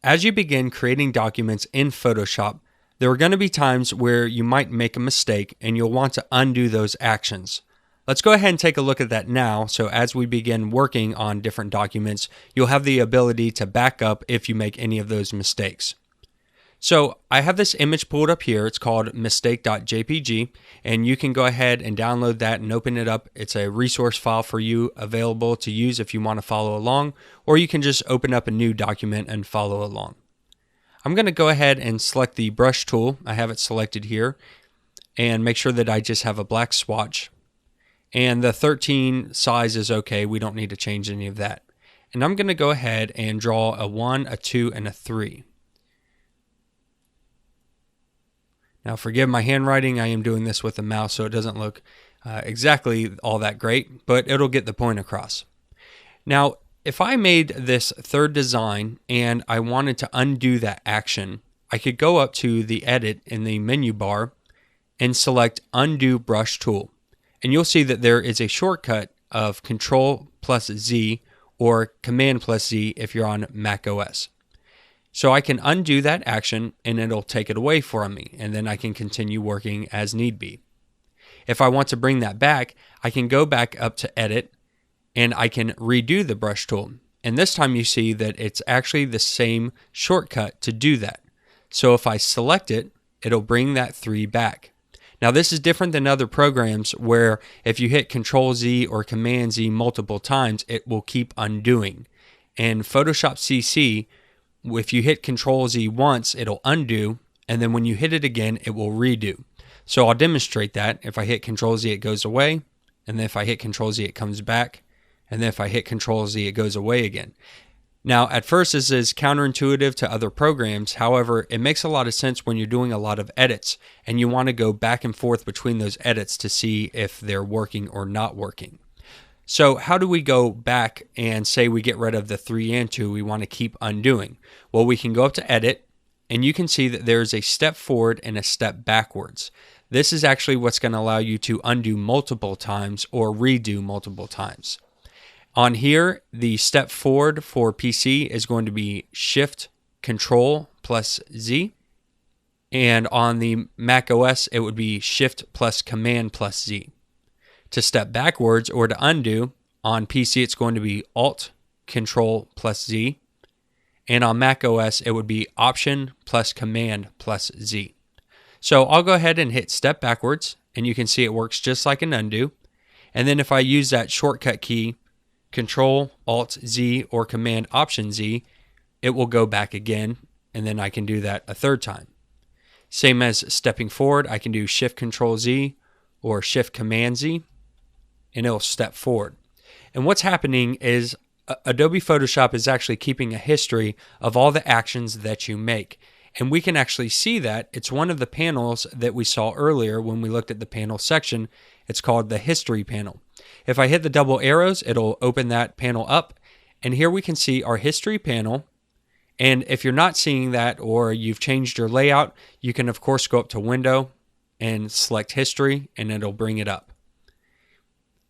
As you begin creating documents in Photoshop, there are going to be times where you might make a mistake and you'll want to undo those actions. Let's go ahead and take a look at that now. So as we begin working on different documents, you'll have the ability to back up if you make any of those mistakes. So I have this image pulled up here. It's called mistake.jpg, and you can go ahead and download that and open it up. It's a resource file for you available to use if you want to follow along, or you can just open up a new document and follow along. I'm going to go ahead and select the brush tool. I have it selected here, and make sure that I just have a black swatch. And the 13 size is okay. We don't need to change any of that. And I'm going to go ahead and draw a 1, a 2, and a 3. Now forgive my handwriting, I am doing this with a mouse so it doesn't look exactly all that great, but it'll get the point across. Now if I made this third design and I wanted to undo that action, I could go up to the edit in the menu bar and select undo brush tool. And you'll see that there is a shortcut of Control plus Z or Command plus Z if you're on Mac OS. So I can undo that action and it'll take it away from me, and then I can continue working as need be. If I want to bring that back, I can go back up to Edit and I can redo the brush tool. And this time you see that it's actually the same shortcut to do that. So if I select it, it'll bring that 3 back. Now this is different than other programs where if you hit Control Z or Command Z multiple times, it will keep undoing. In Photoshop CC, if you hit Control Z once, it'll undo, and then when you hit it again, it will redo. So I'll demonstrate that. If I hit Control Z, it goes away, and then if I hit Control Z, it comes back, and then if I hit Control Z, it goes away again. Now, at first, this is counterintuitive to other programs. However, it makes a lot of sense when you're doing a lot of edits, and you want to go back and forth between those edits to see if they're working or not working. So how do we go back and say we get rid of the 3 and 2 we want to keep undoing? Well, we can go up to Edit, and you can see that there's a step forward and a step backwards. This is actually what's going to allow you to undo multiple times or redo multiple times. On here, the step forward for PC is going to be Shift Control plus Z. And on the Mac OS, it would be Shift plus Command plus Z. To step backwards or to undo, on PC it's going to be Alt Control plus Z, and on Mac OS it would be Option plus Command plus Z. So I'll go ahead and hit step backwards, and you can see it works just like an undo. And then if I use that shortcut key, Control Alt Z or Command Option Z, it will go back again, and then I can do that a third time. Same as stepping forward, I can do Shift Control Z or Shift Command Z, and it'll step forward. And what's happening is Adobe Photoshop is actually keeping a history of all the actions that you make. And we can actually see that. It's one of the panels that we saw earlier when we looked at the panel section. It's called the History panel. If I hit the double arrows, it'll open that panel up. And here we can see our History panel. And if you're not seeing that or you've changed your layout, you can of course go up to Window and select History, and it'll bring it up.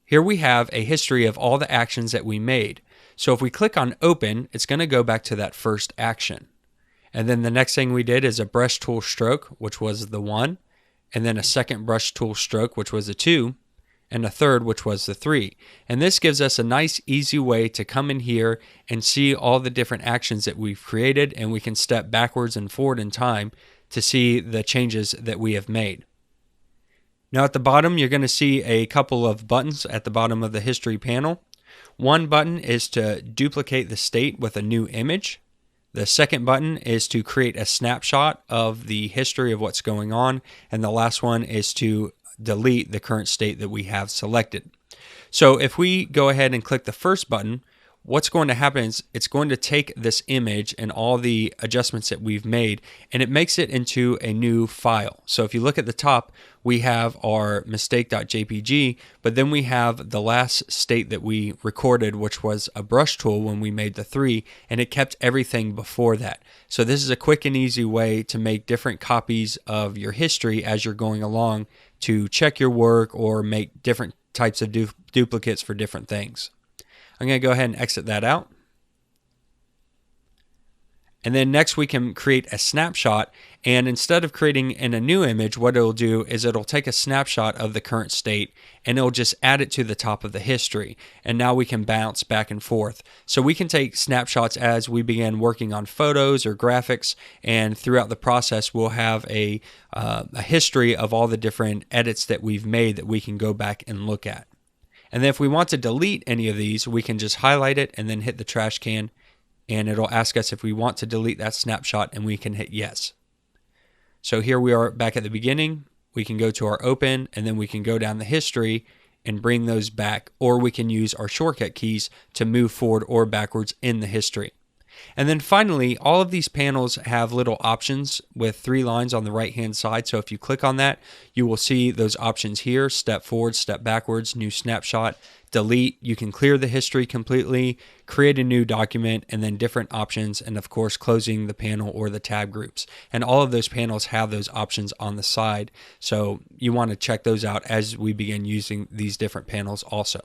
Here we have a history of all the actions that we made. So if we click on Open, it's going to go back to that first action. And then the next thing we did is a brush tool stroke, which was the 1, and then a second brush tool stroke, which was the 2, and a third, which was the 3. And this gives us a nice, easy way to come in here and see all the different actions that we've created, and we can step backwards and forward in time to see the changes that we have made. Now at the bottom, you're going to see a couple of buttons at the bottom of the History panel. One button is to duplicate the state with a new image. The second button is to create a snapshot of the history of what's going on. And the last one is to delete the current state that we have selected. So if we go ahead and click the first button, what's going to happen is it's going to take this image and all the adjustments that we've made, and it makes it into a new file. So if you look at the top, we have our mistake.jpg, but then we have the last state that we recorded, which was a brush tool when we made the 3, and it kept everything before that. So this is a quick and easy way to make different copies of your history as you're going along to check your work or make different types of duplicates for different things. I'm going to go ahead and exit that out. And then next we can create a snapshot, and instead of creating in a new image, what it'll do is it'll take a snapshot of the current state and it'll just add it to the top of the history. And now we can bounce back and forth. So we can take snapshots as we begin working on photos or graphics, and throughout the process we'll have a history of all the different edits that we've made that we can go back and look at. And then if we want to delete any of these, we can just highlight it and then hit the trash can, and it'll ask us if we want to delete that snapshot, and we can hit yes. So here we are back at the beginning. We can go to our open, and then we can go down the history and bring those back, or we can use our shortcut keys to move forward or backwards in the history. And then finally, all of these panels have little options with 3 lines on the right hand side. So if you click on that, you will see those options here: step forward, step backwards, new snapshot, delete. You can clear the history completely, create a new document, and then different options, and of course closing the panel or the tab groups. And all of those panels have those options on the side, so you want to check those out as we begin using these different panels also.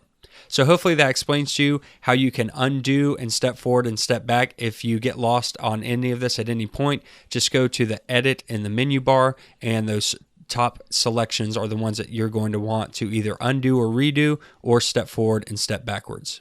So hopefully that explains to you how you can undo and step forward and step back. If you get lost on any of this at any point, just go to the edit in the menu bar, and those top selections are the ones that you're going to want to either undo or redo, or step forward and step backwards.